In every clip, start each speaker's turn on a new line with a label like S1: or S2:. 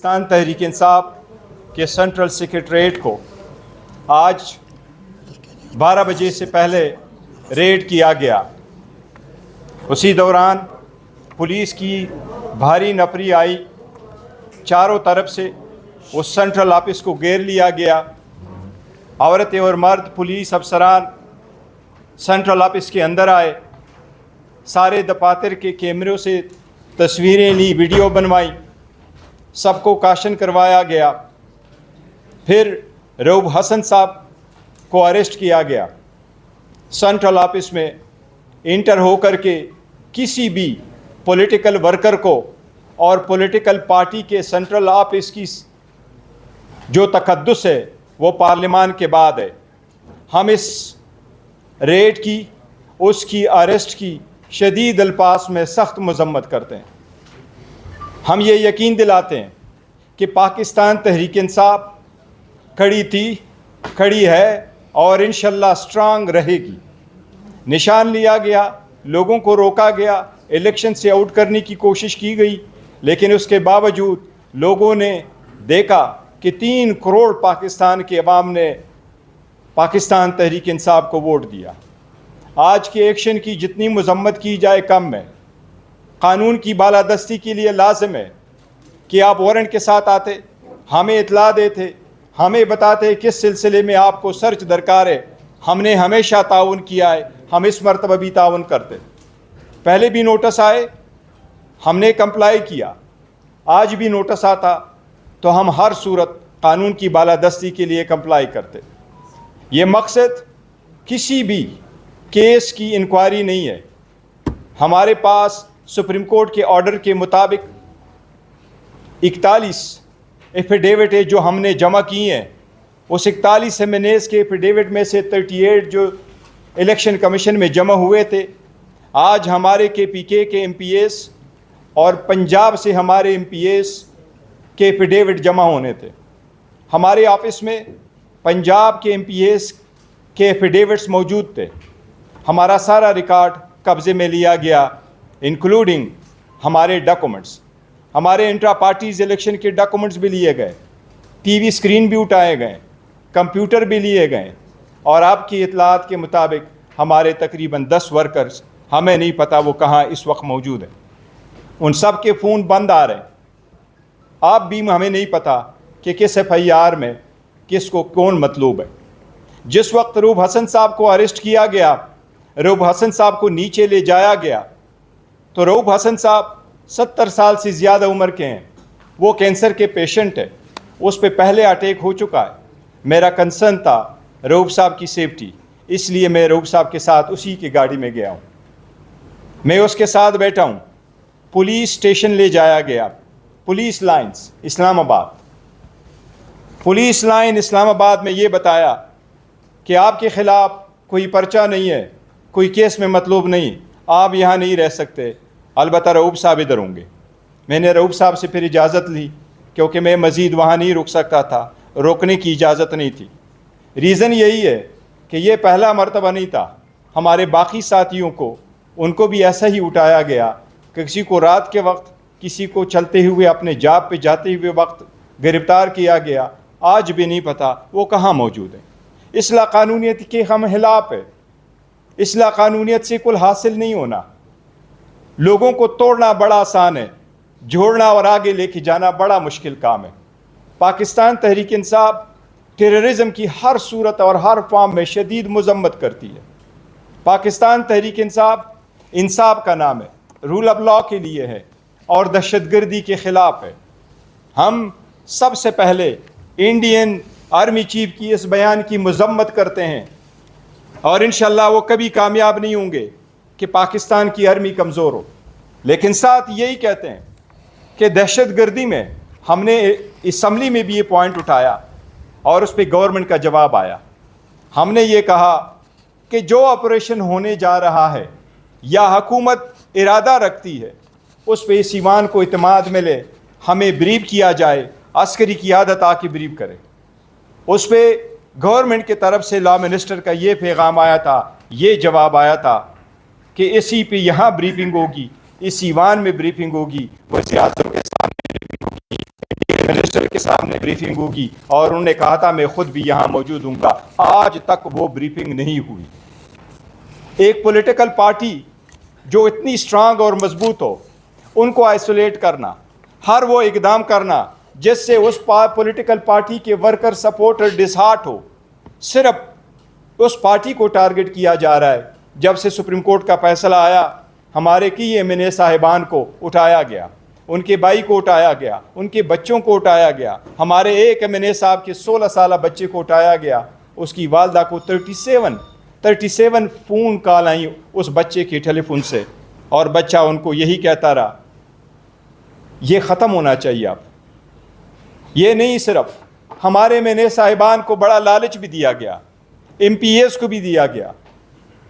S1: पाकिस्तान तहरीक इंसाफ के central secretariat को आज 12 बजे से पहले रेड किया गया। उसी दौरान पुलिस की भारी नफरी आई, चारों तरफ से उस सेंट्रल ऑफिस को घेर लिया गया। औरतें और मर्द पुलिस अफसरान सेंट्रल ऑफिस के अंदर आए, सारे दफातर के कैमरों से तस्वीरें ली, वीडियो बनवाई, सबको काशन करवाया गया। फिर रऊफ हसन साहब को अरेस्ट किया गया। सेंट्रल ऑफिस में इंटर होकर के किसी भी पॉलिटिकल वर्कर को और पॉलिटिकल पार्टी के सेंट्रल ऑफिस की जो तकद्दुस है वो पार्लियामान के बाद है। हम इस रेड की, उसकी अरेस्ट की शदीद अल्फाज में सख्त मजम्मत करते हैं। हम ये यकीन दिलाते हैं कि पाकिस्तान तहरीक इंसाफ खड़ी थी, खड़ी है और इंशाल्लाह स्ट्रांग रहेगी। निशान लिया गया, लोगों को रोका गया, इलेक्शन से आउट करने की कोशिश की गई, लेकिन उसके बावजूद लोगों ने देखा कि 3 करोड़ पाकिस्तान के अवाम ने पाकिस्तान तहरीक इंसाफ को वोट दिया। आज के एक्शन की जितनी मजम्मत की जाए कम है। कानून की बालादस्ती के लिए लाजिम है कि आप वारंट के साथ आते, हमें इतला देते, हमें बताते किस सिलसिले में आपको सर्च दरकार है। हमने हमेशा ताउन किया है, हम इस मरतबा भी ताउन करते। पहले भी नोटिस आए, हमने कंप्लाई किया, आज भी नोटिस आता तो हम हर सूरत कानून की बालादस्ती के लिए कंप्लाई करते। ये मकसद किसी भी केस की इंक्वायरी नहीं है। हमारे पास सुप्रीम कोर्ट के ऑर्डर के मुताबिक 41 एफिडेविट है जो हमने जमा किए हैं। उस 41 एमएनएस के एफिडेविट में से 38 जो इलेक्शन कमीशन में जमा हुए थे। आज हमारे KPK के MPS और पंजाब से हमारे MPS के एफिडेविट जमा होने थे। हमारे ऑफिस में पंजाब के MPS के एफिडेविट्स मौजूद थे। हमारा सारा रिकॉर्ड कब्ज़े में लिया गया, इंक्लूडिंग हमारे डॉक्यूमेंट्स। हमारे इंट्रा पार्टीज इलेक्शन के डॉक्यूमेंट्स भी लिए गए, TV स्क्रीन भी उठाए गए, कंप्यूटर भी लिए गए। और आपकी इतलात के मुताबिक हमारे तकरीबन 10 वर्कर्स, हमें नहीं पता वो कहाँ इस वक्त मौजूद हैं। उन सब के फ़ोन बंद आ रहे हैं। आप भी हमें नहीं पता कि किस FIR में किसको कौन मतलूब है। जिस वक्त रऊफ हसन साहब को अरेस्ट किया गया, रऊफ हसन साहब को नीचे ले जाया गया, तो रऊफ हसन साहब 70 साल से ज़्यादा उम्र के हैं। वो कैंसर के पेशेंट है, उस पर पहले अटैक हो चुका है। मेरा कंसर्न था रऊफ साहब की सेफ्टी, इसलिए मैं रऊफ साहब के साथ उसी की गाड़ी में गया हूँ। मैं उसके साथ बैठा हूँ। पुलिस स्टेशन ले जाया गया, police lines Islamabad. Police line Islamabad में ये बताया कि आपके ख़िलाफ़ कोई पर्चा नहीं है, कोई केस में मतलूब नहीं, आप यहाँ नहीं रह सकते, अलबत्ता रऊफ साहब इधर होंगे। मैंने रऊफ साहब से फिर इजाज़त ली, क्योंकि मैं मज़ीद वहाँ नहीं रुक सकता था, रोकने की इजाज़त नहीं थी। रीज़न यही है कि ये पहला मरतबा नहीं था। हमारे बाकी साथियों को, उनको भी ऐसा ही उठाया गया कि किसी को रात के वक्त, किसी को चलते हुए अपने जॉब पे जाते हुए वक्त गिरफ़्तार किया गया। आज भी नहीं पता वो कहाँ मौजूद है। इस्लाह कानूनियत के हम खिलाफ है। इस्लाह कानूनियत से कुल हासिल नहीं होना। लोगों को तोड़ना बड़ा आसान है, जोड़ना और आगे लेके जाना बड़ा मुश्किल काम है। पाकिस्तान तहरीक इंसाफ टेररिज्म की हर सूरत और हर फॉर्म में शदीद मजम्मत करती है। पाकिस्तान तहरीक इंसाफ इंसाफ का नाम है, रूल ऑफ लॉ के लिए है और दहशतगर्दी के ख़िलाफ़ है। हम सबसे पहले इंडियन आर्मी चीफ की इस बयान की मजम्मत करते हैं और इंशाअल्लाह वो कभी कामयाब नहीं होंगे कि पाकिस्तान की आर्मी कमज़ोर हो। लेकिन साथ यही कहते हैं कि दहशतगर्दी में हमने असम्बली में भी ये पॉइंट उठाया और उस पर गवर्नमेंट का जवाब आया। हमने ये कहा कि जो ऑपरेशन होने जा रहा है या हुकूमत इरादा रखती है, उस पर इस ईवान को इत्मीनान मिले, हमें ब्रीफ किया जाए, अस्करी क़ियादत आके ब्रीफ करे। उस पर गवर्नमेंट की तरफ से लॉ मिनिस्टर का ये पैगाम आया था, ये जवाब आया था कि इसी पे यहाँ ब्रीफिंग होगी, इस ईवान में ब्रीफिंग होगी, वज़ीर आज़म के सामने ब्रीफिंग होगी, منسٹر کے سامنے بریفنگ ہوگی اور انہوں نے کہا تھا میں خود بھی یہاں موجود ہوں گا. آج تک وہ بریفنگ نہیں ہوئی. ایک پولیٹیکل پارٹی جو اتنی اسٹرانگ اور مضبوط ہو ان کو آئسولیٹ کرنا, ہر وہ اقدام کرنا جس سے اس پولیٹیکل پارٹی کے ورکر سپورٹر ڈسہارٹ ہو, صرف اس پارٹی کو ٹارگٹ کیا جا رہا ہے. جب سے سپریم کورٹ کا فیصلہ آیا ہمارے کئی ایم این اے صاحبان کو اٹھایا گیا, ان کے بھائی کو اٹھایا گیا, ان کے بچوں کو اٹھایا گیا. ہمارے ایک ایم این اے صاحب کے 16 سالہ بچے کو اٹھایا گیا, اس کی والدہ کو 37 فون کال آئیں اس بچے کے ٹیلی فون سے, اور بچہ ان کو یہی کہتا رہا یہ ختم ہونا چاہیے. اب یہ نہیں, صرف ہمارے ایم این اے صاحبان کو بڑا لالچ بھی دیا گیا, ایم پی ایس کو بھی دیا گیا.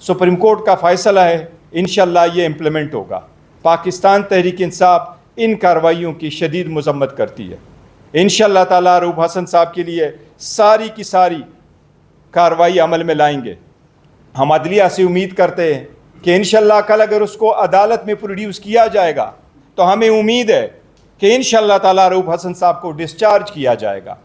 S1: سپریم کورٹ کا فیصلہ ہے, انشاءاللہ یہ امپلیمنٹ ہوگا. پاکستان تحریک انصاف ان کارروائیوں کی شدید مذمت کرتی ہے. انشاءاللہ تعالیٰ روب حسن صاحب کے لیے ساری کی ساری کارروائی عمل میں لائیں گے. ہم عدلیہ سے امید کرتے ہیں کہ انشاءاللہ کل اگر اس کو عدالت میں پروڈیوس کیا جائے گا تو ہمیں امید ہے کہ انشاءاللہ تعالیٰ روب حسن صاحب کو ڈسچارج کیا جائے گا.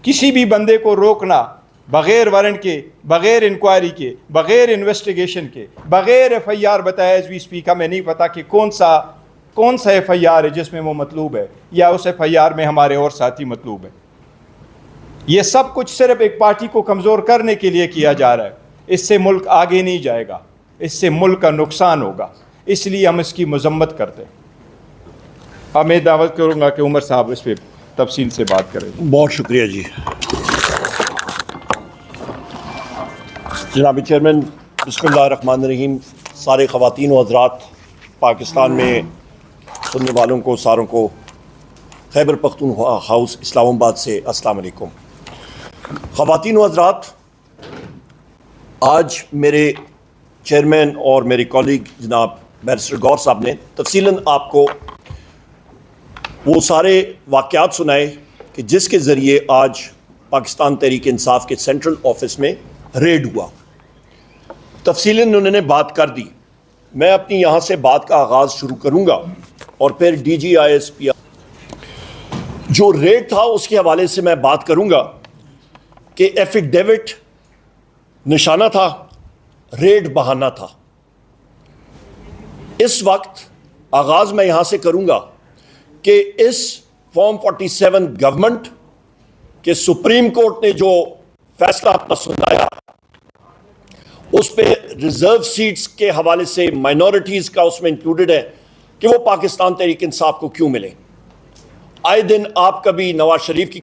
S1: کسی بھی بندے کو روکنا بغیر وارنٹ کے, بغیر انکوائری کے, بغیر انویسٹیگیشن کے, بغیر ایف آئی آر بتایا ایز وی اسپیک, ہمیں نہیں پتا کہ کون سا ایف آئی آر ہے جس میں وہ مطلوب ہے, یا اس ایف آئی آر میں ہمارے اور ساتھی مطلوب ہیں. یہ سب کچھ صرف ایک پارٹی کو کمزور کرنے کے لیے کیا جا رہا ہے. اس سے ملک آگے نہیں جائے گا, اس سے ملک کا نقصان ہوگا, اس لیے ہم اس کی مذمت کرتے ہیں. اب میں دعوت کروں گا کہ عمر صاحب اس پہ تفصیل سے بات کریں.
S2: بہت شکریہ جی. جناب چیئرمین, بسم اللہ الرحمن الرحیم. سارے خواتین و حضرات, پاکستان میں سننے والوں کو ساروں کو خیبر پختونخوا ہاؤس اسلام آباد سے السلام علیکم. خواتین و حضرات, آج میرے چیئرمین اور میرے کولیگ جناب بیرسٹر گور صاحب نے تفصیلاً آپ کو وہ سارے واقعات سنائے کہ جس کے ذریعے آج پاکستان تحریک انصاف کے سینٹرل آفس میں ریڈ ہوا. تفصیلاً انہوں نے بات کر دی. میں اپنی یہاں سے بات کا آغاز شروع کروں گا اور پھر D G I S P جو ریڈ تھا اس کے حوالے سے میں بات کروں گا کہ ایفیڈیوٹ نشانہ تھا, ریڈ بہانہ تھا. اس وقت آغاز میں یہاں سے کروں گا کہ اس فارم 47 گورنمنٹ کہ سپریم کورٹ نے جو فیصلہ اپنا سنایا اس پہ ریزرو سیٹس کے حوالے سے مائنورٹیز کا اس میں انکلوڈڈ ہے کہ وہ پاکستان تحریک انصاف کو کیوں ملے. آئے دن آپ کبھی نواز شریف کی